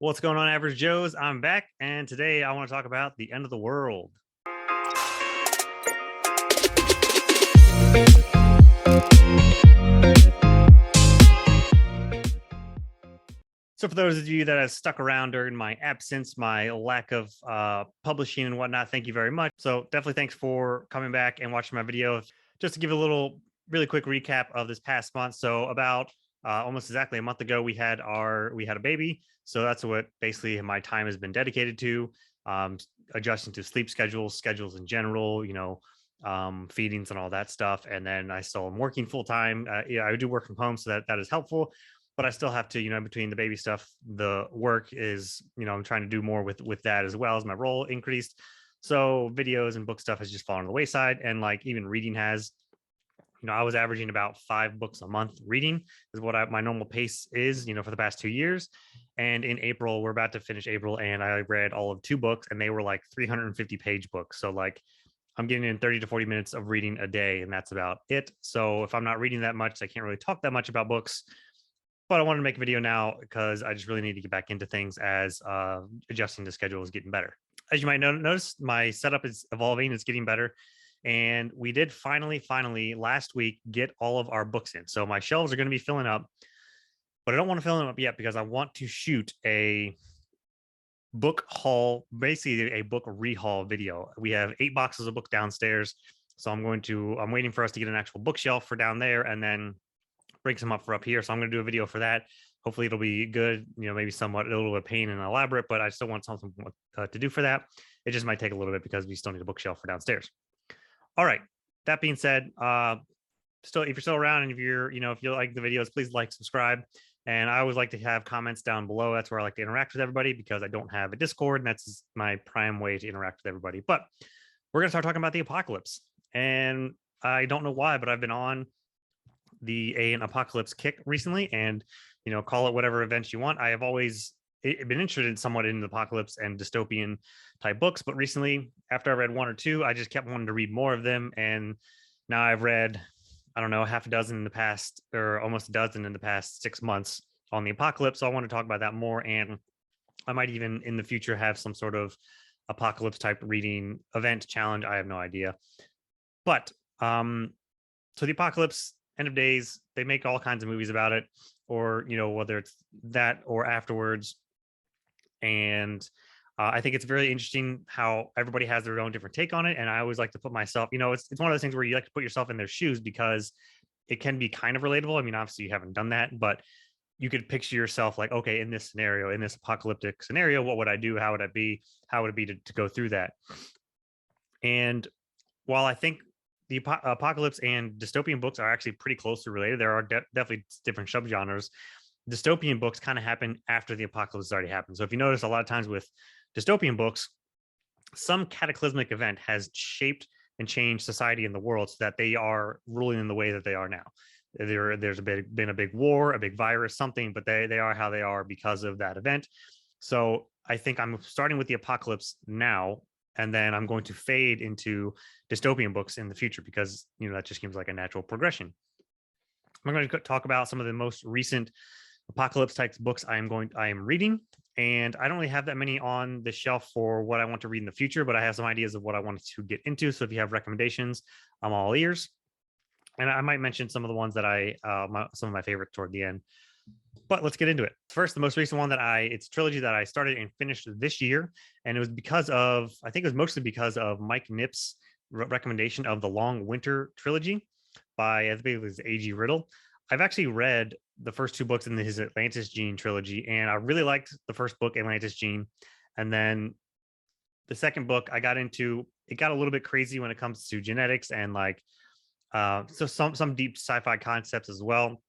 What's going on, Average Joes? I'm back, and today I want to talk about the end of the world. So, for those of you that have stuck around during my absence, my lack of publishing and whatnot, thank you very much. So, definitely thanks for coming back and watching my video. Just to give a little, really quick recap of this past month. So, about almost exactly a month ago, we had a baby. So that's what basically my time has been dedicated to, um, adjusting to sleep schedules in general. Feedings and all that stuff. And then I still am working full time. Yeah, I do work from home, so that is helpful, but I still have to, between the baby stuff, the work is, I'm trying to do more with that as well as my role increased. So videos and book stuff has just fallen on the wayside, and like even reading has. I was averaging about 5 books a month reading is what my normal pace is, for the past 2 years. And in April, we're about to finish April, and I read all of 2 books, and they were like 350-page books. So like I'm getting in 30 to 40 minutes of reading a day, and that's about it. So if I'm not reading that much, I can't really talk that much about books, but I wanted to make a video now because I just really need to get back into things as adjusting the schedule is getting better. As you might notice, my setup is evolving, it's getting better. And we did finally last week get all of our books in. So my shelves are going to be filling up, but I don't want to fill them up yet because I want to shoot a book haul, basically a book rehaul video. We have 8 boxes of book downstairs. So I'm waiting for us to get an actual bookshelf for down there and then bring some up for up here. So I'm going to do a video for that. Hopefully it'll be good, maybe somewhat a little bit of pain and elaborate, but I still want something to do for that. It just might take a little bit because we still need a bookshelf for downstairs. All right. That being said, still, if you're still around and if you like the videos, please like, subscribe. And I always like to have comments down below. That's where I like to interact with everybody because I don't have a Discord, and that's my prime way to interact with everybody. But we're going to start talking about the apocalypse. And I don't know why, but I've been on an apocalypse kick recently, and call it whatever events you want. I have always been interested somewhat in the apocalypse and dystopian type books, but recently, after I read one or two, I just kept wanting to read more of them, and now I've read, I don't know, half a dozen in the past, or almost a dozen in the past 6 months on the apocalypse. So I want to talk about that more, and I might even in the future have some sort of apocalypse type reading event challenge. I have no idea, but so the apocalypse, end of days, they make all kinds of movies about it, or whether it's that or afterwards. And I think it's very interesting how everybody has their own different take on it, and I always like to put myself, it's one of those things where you like to put yourself in their shoes because it can be kind of relatable. I mean, obviously you haven't done that, but you could picture yourself like, okay, in this scenario, in this apocalyptic scenario, what would I do? How would I be? How would it be to go through that? And while I think the apocalypse and dystopian books are actually pretty closely related, there are definitely different subgenres. Dystopian books kind of happen after the apocalypse has already happened. So if you notice, a lot of times with dystopian books, some cataclysmic event has shaped and changed society in the world so that they are ruling in the way that they are now. There's been a big war, a big virus, something, but they are how they are because of that event. So I think I'm starting with the apocalypse now, and then I'm going to fade into dystopian books in the future because that just seems like a natural progression. I'm going to talk about some of the most recent apocalypse type books I am reading, and I don't really have that many on the shelf for what I want to read in the future, but I have some ideas of what I want to get into. So if you have recommendations, I'm all ears, and I might mention some of the ones that some of my favorites toward the end. But let's get into it. First, the most recent one it's a trilogy that I started and finished this year. And it was I think it was mostly because of Mike Nipp's recommendation of the Long Winter trilogy by, I think it was A.G. Riddle. I've actually read the first 2 books in his Atlantis Gene trilogy, and I really liked the first book, Atlantis Gene. And then the second book I got into, it got a little bit crazy when it comes to genetics and like, so some deep sci-fi concepts as well.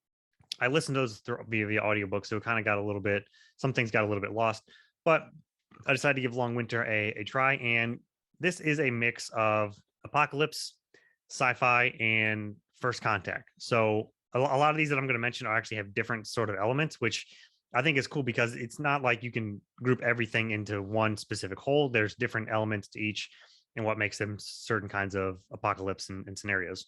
I listened to those via audiobook, so it kind of got a little bit, some things got a little bit lost, but I decided to give Long Winter a try. And this is a mix of apocalypse, sci-fi, and first contact. So a lot of these that I'm going to mention are actually have different sort of elements, which I think is cool because it's not like you can group everything into one specific whole. There's different elements to each and what makes them certain kinds of apocalypse and scenarios.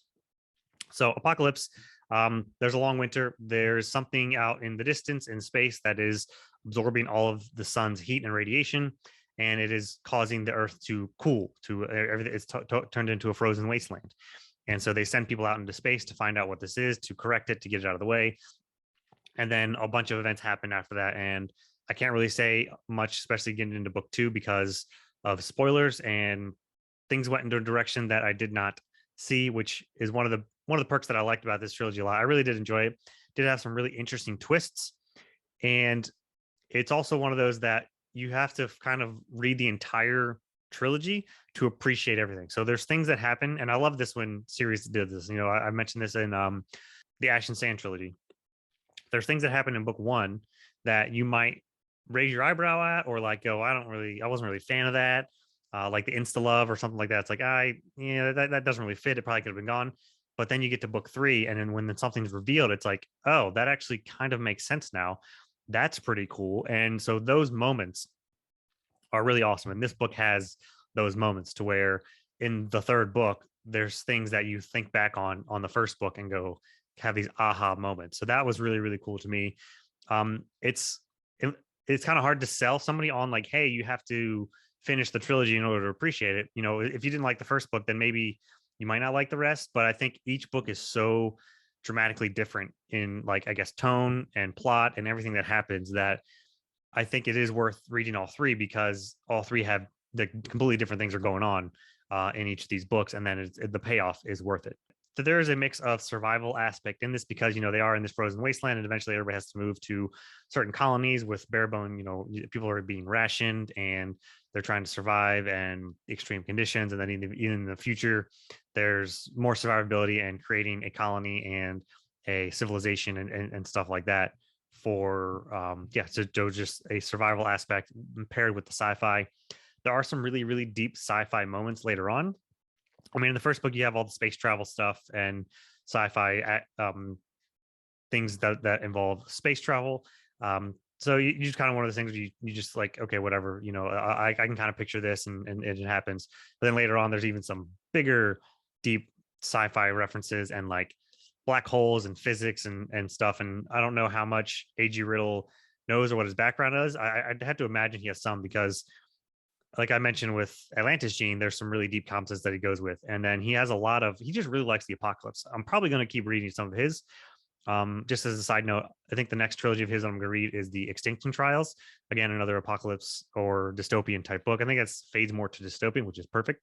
So apocalypse, there's a long winter. There's something out in the distance in space that is absorbing all of the sun's heat and radiation, and it is causing the earth to cool, to everything. It's turned into a frozen wasteland. And so they send people out into space to find out what this is, to correct it, to get it out of the way. And then a bunch of events happen after that. And I can't really say much, especially getting into book 2, because of spoilers, and things went into a direction that I did not see, which is one of the perks that I liked about this trilogy a lot. I really did enjoy it. Did have some really interesting twists. And it's also one of those that you have to kind of read the entire trilogy to appreciate everything. So there's things that happen, and I love this when series did this. I mentioned this in the Ash and Sand trilogy. There's things that happen in book 1 that you might raise your eyebrow at, or like go, I wasn't really a fan of that. Like the insta love or something like that. It's like, that doesn't really fit. It probably could have been gone. But then you get to book 3, and then when something's revealed, it's like, oh, that actually kind of makes sense now. That's pretty cool. And so those moments are really awesome. And this book has those moments to where in the third book, there's things that you think back on the first book and go have these aha moments. So that was really, really cool to me. It's kind of hard to sell somebody on like, hey, you have to finish the trilogy in order to appreciate it. If you didn't like the first book, then maybe you might not like the rest. But I think each book is so dramatically different in, like, I guess, tone and plot and everything that happens, that I think it is worth reading all 3, because all 3 have the completely different things are going on in each of these books, and then the payoff is worth it. So there is a mix of survival aspect in this, because they are in this frozen wasteland, and eventually everybody has to move to certain colonies with bare bone. People are being rationed, and they're trying to survive and extreme conditions. And then even in the future, there's more survivability and creating a colony and a civilization and stuff like that for so just a survival aspect paired with the sci-fi. There are some really, really deep sci-fi moments later on. I mean, in the first book, you have all the space travel stuff and sci-fi things that involve space travel. So you just kind of one of those things where you just like, okay, whatever, I can kind of picture this, and it happens. But then later on, there's even some bigger, deep sci-fi references and like black holes and physics and stuff. And I don't know how much A.G. Riddle knows or what his background is. I'd have to imagine he has some, because like I mentioned with Atlantis Gene, there's some really deep concepts that he goes with. And then he just really likes the apocalypse. I'm probably going to keep reading some of his. Just as a side note, I think the next trilogy of his I'm going to read is the Extinction Trials. Again, another apocalypse or dystopian type book. I think that fades more to dystopian, which is perfect.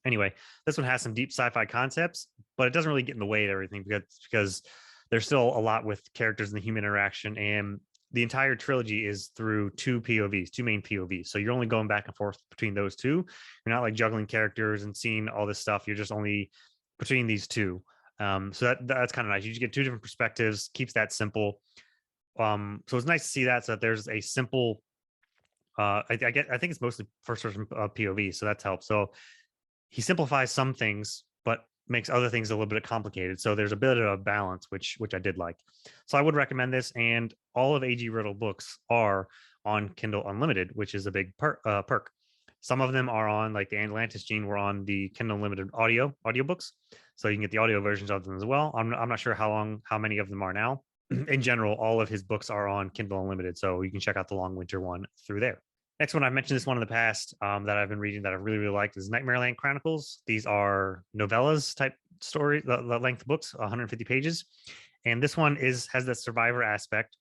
Anyway, this one has some deep sci-fi concepts, but it doesn't really get in the way of everything, because there's still a lot with characters and the human interaction. And the entire trilogy is through two main POVs. So you're only going back and forth between those two. You're not like juggling characters and seeing all this stuff. You're just only between these two. So that's kind of nice. You just get two different perspectives, keeps that simple. So it's nice to see that. So that there's a simple, I think it's mostly first person POV. So that's helped. So he simplifies some things, but makes other things a little bit complicated. So there's a bit of a balance, which I did like. So I would recommend this. And all of A.G. Riddle books are on Kindle Unlimited, which is a big perk. Some of them are on, like the Atlantis Gene, were on the Kindle Unlimited audiobooks. So you can get the audio versions of them as well. I'm not sure how many of them are now. In general, all of his books are on Kindle Unlimited. So you can check out the Long Winter one through there. Next one, I've mentioned this one in the past that I've been reading that I really, really liked, is Nightmareland Chronicles. These are novellas type story, the length books, 150 pages. And this one has that survivor aspect,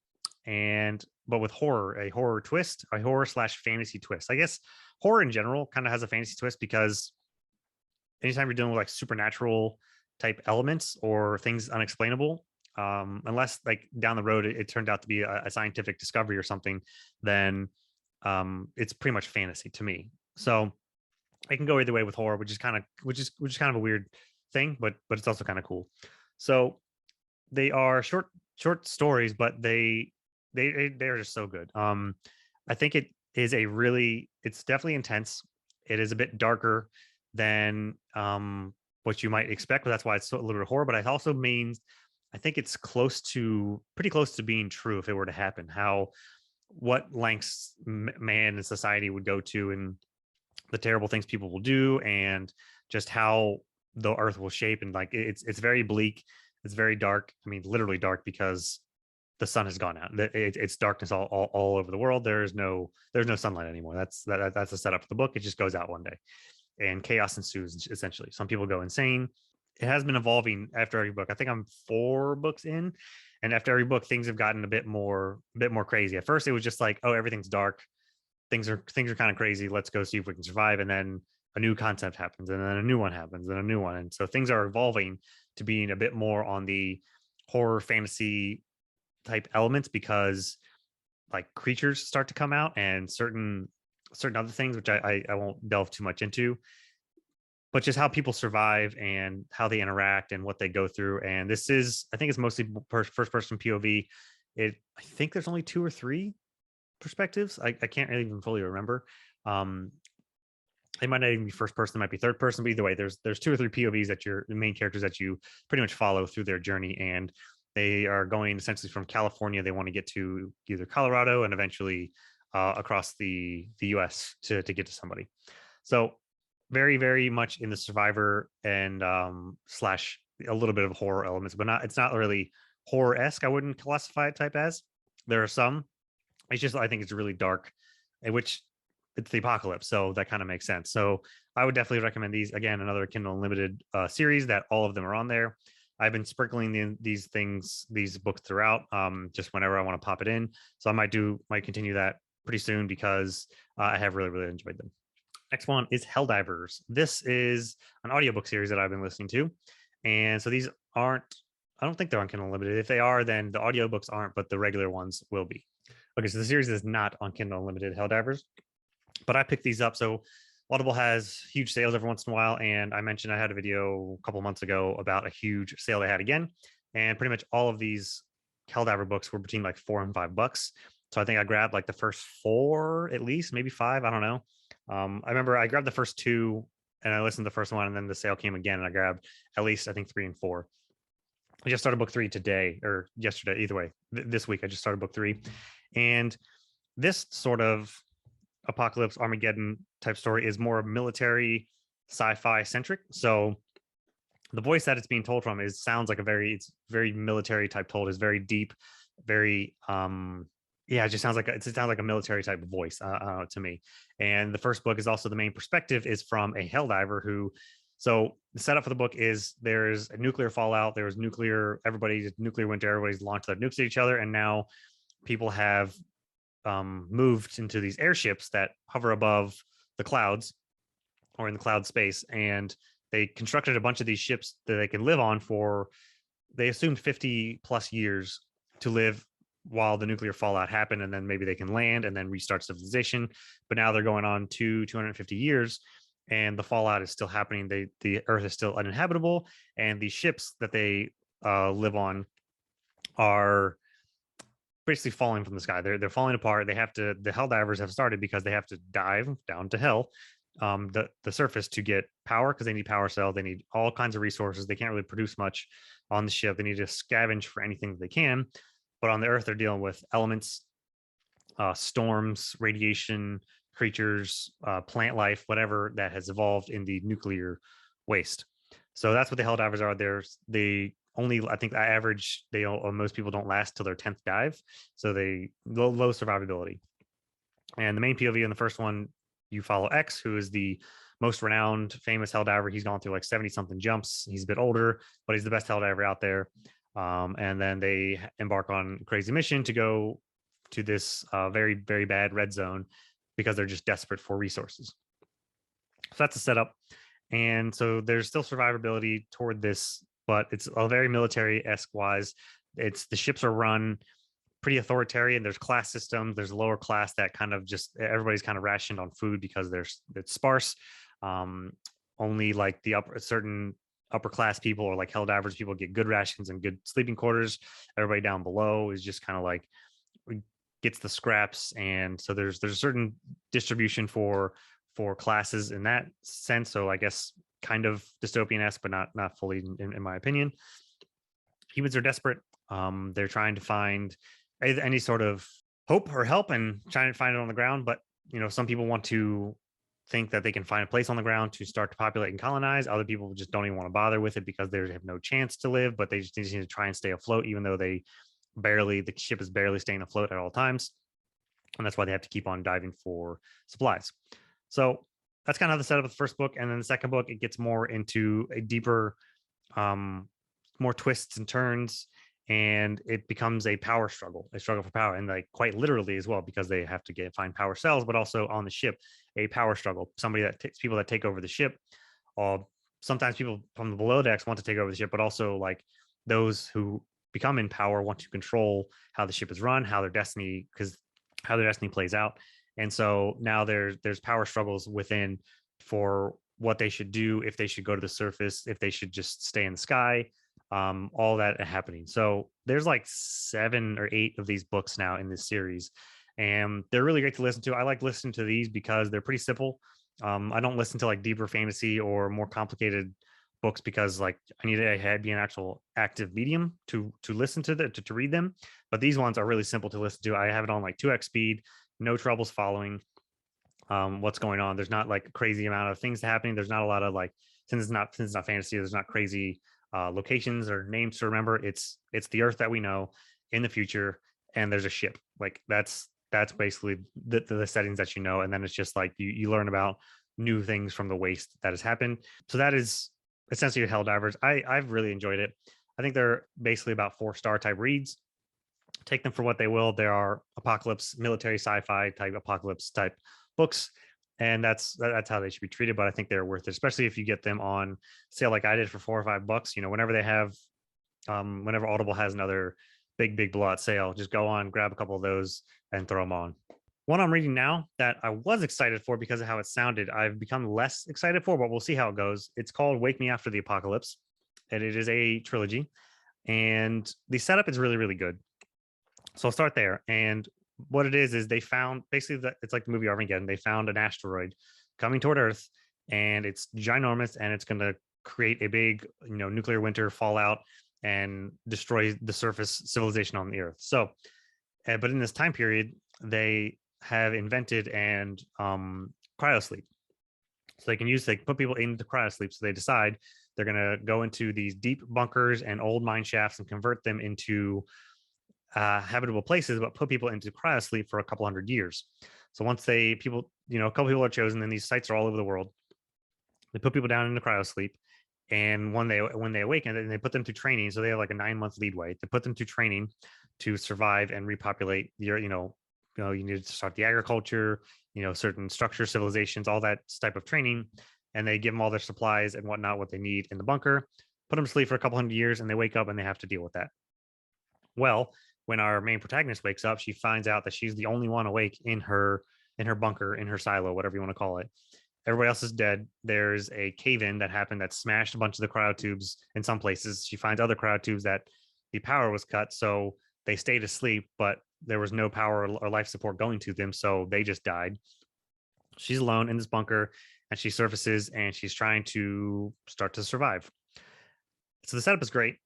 but with a horror twist, a horror/fantasy twist. I guess horror in general kind of has a fantasy twist, because anytime you're dealing with like supernatural type elements or things unexplainable, unless like down the road it turned out to be a scientific discovery or something, then it's pretty much fantasy to me. So I can go either way with horror, which is kind of a weird thing, but it's also kind of cool. So they are short stories, but they're just so good. I think it's definitely intense. It is a bit darker than what you might expect, but that's why it's a little bit of horror. But it also means I think it's pretty close to being true if it were to happen. What lengths man and society would go to, and the terrible things people will do, and just how the earth will shape. And like it's very bleak, it's very dark. I mean, literally dark, because the sun has gone out. It's darkness all over the world. There's no sunlight anymore. That's the setup for the book. It just goes out one day, and chaos ensues. Essentially, some people go insane. It has been evolving after every book. I think I'm 4 books in, and after every book, things have gotten a bit more crazy. At first, it was just like, oh, everything's dark, things are kind of crazy. Let's go see if we can survive. And then a new concept happens, and then a new one happens, and a new one. And so things are evolving to being a bit more on the horror fantasy type elements, because like creatures start to come out and certain other things, which I won't delve too much into, but just how people survive and how they interact and what they go through. And this is, I think it's mostly first person POV. I think there's only 2 or 3 perspectives. I can't really even fully remember. Um, it might not even be first person, it might be third person, but either way, there's 2 or 3 POVs that the main characters that you pretty much follow through their journey. And they are going essentially from California. They want to get to either Colorado and eventually across the US to get to somebody. So very, very much in the survivor and slash a little bit of horror elements, but it's not really horror-esque. I wouldn't classify it type as. There are some. It's just, I think it's really dark, in which it's the apocalypse, so that kind of makes sense. So I would definitely recommend these. Again, another Kindle Unlimited series that all of them are on there. I've been sprinkling these books throughout, just whenever I want to pop it in. So I might continue that pretty soon, because I have really, really enjoyed them. Next one is Helldivers. This is an audiobook series that I've been listening to. And so these aren't, I don't think they're on Kindle Unlimited. If they are, then the audiobooks aren't, but the regular ones will be. Okay, so the series is not on Kindle Unlimited, Helldivers, but I picked these up. So Audible has huge sales every once in a while. And I mentioned I had a video a couple months ago about a huge sale they had again. And pretty much all of these Helldiver books were between like $4 and $5. So I think I grabbed like the first 4, at least, maybe 5. I don't know. I remember I grabbed the first 2 and I listened to the first one, and then the sale came again and I grabbed at least, I think, 3 and 4. I just started book 3 today or yesterday. Either way, this week I just started book 3. And this sort of apocalypse Armageddon type story is more military sci-fi centric. So the voice that it's being told from sounds like it's very military type told, is very deep, very it just sounds like it sounds like a military type of voice to me. And the first book is also, the main perspective is from a Helldiver who, so the setup for the book is there's a nuclear fallout, there's nuclear winter, everybody's launched their nukes at each other, and now people have moved into these airships that hover above the clouds or in the cloud space, and they constructed a bunch of these ships that they can live on for, they assumed 50 plus years to live while the nuclear fallout happened, and then maybe they can land and then restart civilization. But now they're going on 250 years, and the fallout is still happening. The Earth is still uninhabitable, and the ships that they live on are basically falling from the sky. They're falling apart. The Helldivers have started because they have to dive down to hell, the surface, to get power, because they need power cells. They need all kinds of resources. They can't really produce much on the ship. They need to scavenge for anything that they can. But on the Earth, they're dealing with elements, storms, radiation, creatures, plant life, whatever that has evolved in the nuclear waste. So that's what the Helldivers are. They only, I think, most people don't last till their 10th dive. So they low survivability. And the main POV in the first one, you follow X, who is the most renowned, famous Helldiver. He's gone through like 70 something jumps. He's a bit older, but he's the best Helldiver out there. And then they embark on a crazy mission to go to this very, very bad red zone because they're just desperate for resources. So that's the setup. And so there's still survivability toward this, but it's a very military-esque wise. The ships are run pretty authoritarian. There's class systems. There's a lower class that kind of just, everybody's kind of rationed on food because it's sparse. Only like the certain upper class people, or like Helldivers people, get good rations and good sleeping quarters. Everybody down below is just kind of like gets the scraps. And so there's a certain distribution for classes in that sense. So I guess kind of dystopian-esque, but not fully in my opinion. Humans are desperate. They're trying to find any sort of hope or help and trying to find it on the ground. But some people want to think that they can find a place on the ground to start to populate and colonize. Other people just don't even want to bother with it because they have no chance to live, but they just need to try and stay afloat, even though they the ship is barely staying afloat at all times, and that's why they have to keep on diving for supplies. So that's kind of the setup of the first book, and then the second book, it gets more into a deeper, um, more twists and turns, and it becomes a struggle for power, and like quite literally as well, because they have to find power cells, but also on the ship, a power struggle. Somebody that takes people that take over the ship. Uh, Sometimes people from the below decks want to take over the ship, but also like those who become in power want to control how the ship is run, how their destiny plays out. And so now there's power struggles within for what they should do, if they should go to the surface, if they should just stay in the sky, all that happening. So there's like 7 or 8 of these books now in this series, and they're really great to listen to. I like listening to these because they're pretty simple. I don't listen to like deeper fantasy or more complicated books because like I need a head be an actual active medium to listen to read them. But these ones are really simple to listen to. I have it on like 2x speed, no troubles following what's going on. There's not like a crazy amount of things happening. There's not a lot of like, since it's not fantasy, there's not crazy locations or names to remember. It's the Earth that we know in the future, and there's a ship. Like that's basically the settings that you know, and then it's just like you learn about new things from the waste that has happened. So that is essentially Helldivers. I've really enjoyed it. I think they're basically about 4-star type reads. Take them for what they will. There are apocalypse, military sci-fi type apocalypse type books, and that's how they should be treated. But I think they're worth it, especially if you get them on sale like I did for $4 or $5. Whenever they have, whenever Audible has another big blowout sale, just go on, grab a couple of those, and throw them on. One I'm reading now that I was excited for because of how it sounded, I've become less excited for, but we'll see how it goes. It's called Wake Me After the Apocalypse, and it is a trilogy, and the setup is really, really good. So I'll start there. And what it is they found basically that it's like the movie Armageddon. They found an asteroid coming toward Earth, and it's ginormous, and it's going to create a big, nuclear winter fallout and destroy the surface civilization on the Earth. So, but in this time period, they have invented and cryosleep. So they put people into cryosleep. So they decide they're going to go into these deep bunkers and old mine shafts and convert them into habitable places, but put people into cryosleep for a couple hundred years. So once a couple people are chosen, and these sites are all over the world. They put people down into cryosleep, and when they awaken, and they put them through training. So they have like a 9-month leadway. They put them through training to survive and repopulate your, you need to start the agriculture, certain structure, civilizations, all that type of training. And they give them all their supplies and whatnot, what they need in the bunker, put them to sleep for a couple hundred years, and they wake up and they have to deal with that. Well, when our main protagonist wakes up, she finds out that she's the only one awake in her bunker, in her silo, whatever you want to call it. Everybody else is dead. There's a cave-in that happened that smashed a bunch of the cryotubes in some places. She finds other cryotubes that the power was cut, so they stayed asleep, but there was no power or life support going to them, so they just died. She's alone in this bunker, and she surfaces, and she's trying to start to survive. So the setup is great,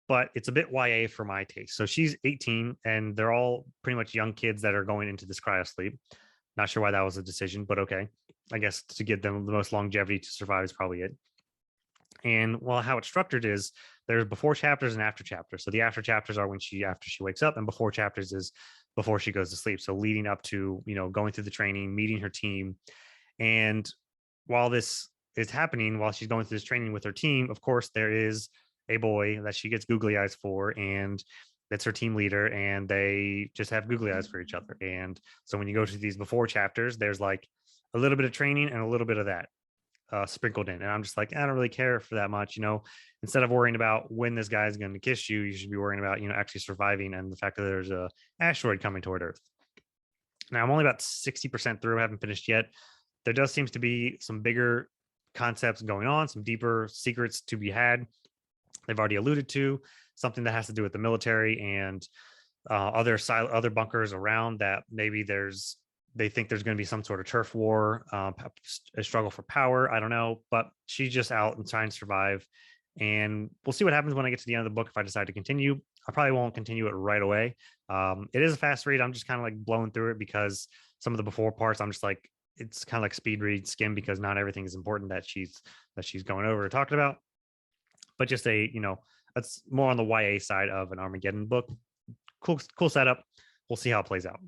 but it's a bit YA for my taste. So she's 18, and they're all pretty much young kids that are going into this cryosleep. Not sure why that was a decision, but okay. I guess to give them the most longevity to survive is probably it. And how it's structured is there's before chapters and after chapters. So the after chapters are after she wakes up, and before chapters is before she goes to sleep. So leading up to, going through the training, meeting her team. And while this is happening, while she's going through this training with her team, of course, there is a boy that she gets googly eyes for, and that's her team leader, and they just have googly eyes for each other. And so when you go to these before chapters, there's like a little bit of training and a little bit of that sprinkled in. And I'm just like, I don't really care for that much. Instead of worrying about when this guy is going to kiss you, you should be worrying about, actually surviving, and the fact that there's a asteroid coming toward Earth. Now I'm only about 60% through, I haven't finished yet. There does seems to be some bigger concepts going on, some deeper secrets to be had. They've already alluded to something that has to do with the military and other bunkers around that. Maybe they think there's going to be some sort of turf war, a struggle for power. I don't know, but she's just out and trying to survive. And we'll see what happens when I get to the end of the book. If I decide to continue, I probably won't continue it right away. It is a fast read. I'm just kind of like blowing through it because some of the before parts, I'm just like, it's kind of like speed read skim, because not everything is important that she's going over or talking about. But just that's more on the YA side of an Armageddon book. cool setup. We'll see how it plays out.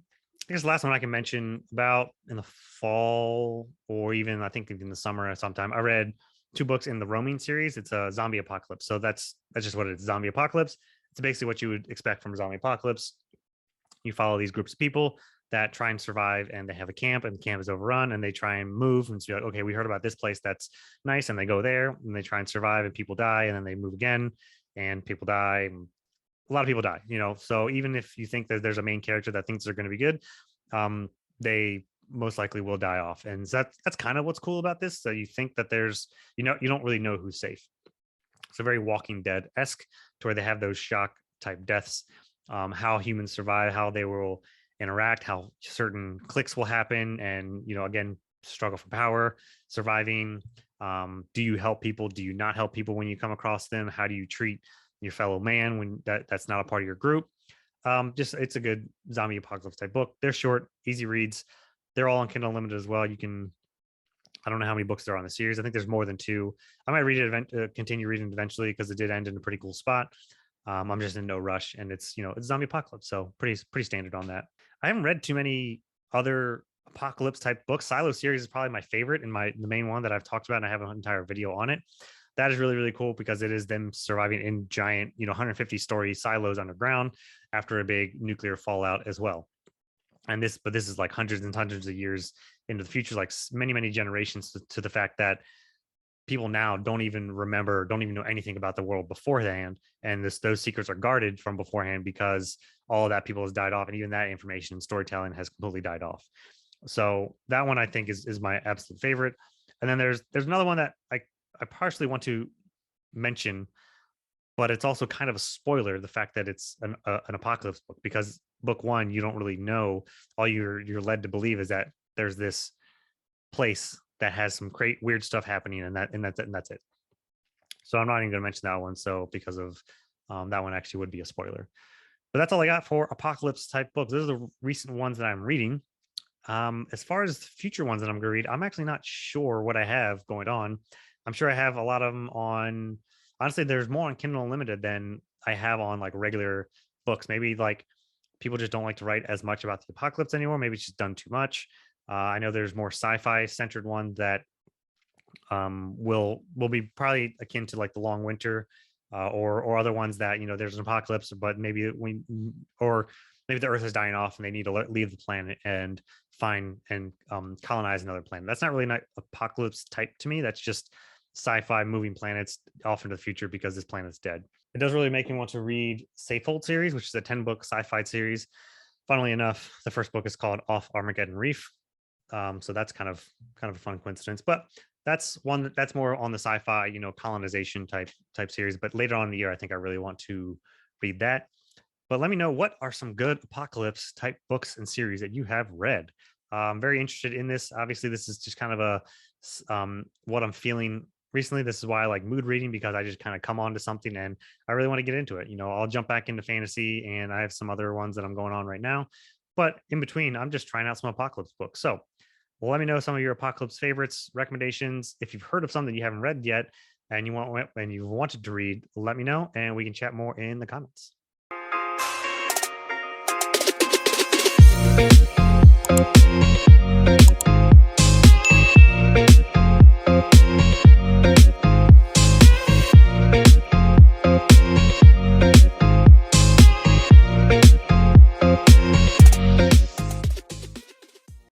I guess the last one I can mention about in the fall or even I think in the summer or sometime. I read 2 books in the Roaming series. It's a zombie apocalypse. So that's just what it is. Zombie apocalypse. It's basically what you would expect from a zombie apocalypse. You follow these groups of people that try and survive, and they have a camp, and the camp is overrun, and they try and move and be like, okay, we heard about this place that's nice, and they go there and they try and survive, and people die, and then they move again, and people die. And a lot of people die, So even if you think that there's a main character that thinks they're going to be good, they most likely will die off. And so that's kind of what's cool about this. So you think that there's, you don't really know who's safe. So very Walking Dead esque, to where they have those shock type deaths, how humans survive, how they will interact, how certain clicks will happen, and again, struggle for power, surviving. Do you help people? Do you not help people when you come across them? How do you treat your fellow man when that's not a part of your group? Just it's a good zombie apocalypse type book. They're short, easy reads. They're all on Kindle Unlimited as well. You can, I don't know how many books there are on the series. I think there's more than 2. I might read it, continue reading it eventually, because it did end in a pretty cool spot. I'm just in no rush, and it's it's zombie apocalypse, so pretty standard on that. I haven't read too many other apocalypse type books. Silo series is probably my favorite and the main one that I've talked about, and I have an entire video on it. That is really, really cool because it is them surviving in giant, 150-story silos underground after a big nuclear fallout as well. And this is like hundreds and hundreds of years into the future, like many, many generations to the fact that people now don't even know anything about the world beforehand. And those secrets are guarded from beforehand because all of that people has died off. And even that information and storytelling has completely died off. So that one I think is my absolute favorite. And then there's another one that I partially want to mention, but it's also kind of a spoiler, the fact that it's an apocalypse book, because book 1, you don't really know. All you're led to believe is that there's this place that has some great weird stuff happening, and that's it. So I'm not even going to mention that one. So because of that one actually would be a spoiler. But that's all I got for apocalypse type books. Those are the recent ones that I'm reading. As far as future ones that I'm going to read, I'm actually not sure what I have going on. I'm sure I have a lot of them on. Honestly, there's more on Kindle Unlimited than I have on like regular books. Maybe like people just don't like to write as much about the apocalypse anymore. Maybe it's just done too much. I know there's more sci-fi centered ones that will be probably akin to like the Long Winter, or other ones that there's an apocalypse, but maybe maybe the Earth is dying off and they need to leave the planet and find and colonize another planet. That's not really not apocalypse type to me. That's just sci-fi moving planets off into the future because this planet's dead. It does really make me want to read Safehold series, which is a 10-book sci-fi series. Funnily enough, the first book is called Off Armageddon Reef. So that's kind of a fun coincidence, but that's one that's more on the sci-fi, colonization type series. But later on in the year, I think I really want to read that. But let me know, what are some good apocalypse type books and series that you have read? I'm very interested in this. Obviously, this is just kind of what I'm feeling recently. This is why I like mood reading, because I just kind of come on to something and I really want to get into it. I'll jump back into fantasy, and I have some other ones that I'm going on right now. But in between, I'm just trying out some apocalypse books. So let me know some of your apocalypse favorites, recommendations. If you've heard of something you haven't read yet and you wanted to read, let me know, and we can chat more in the comments.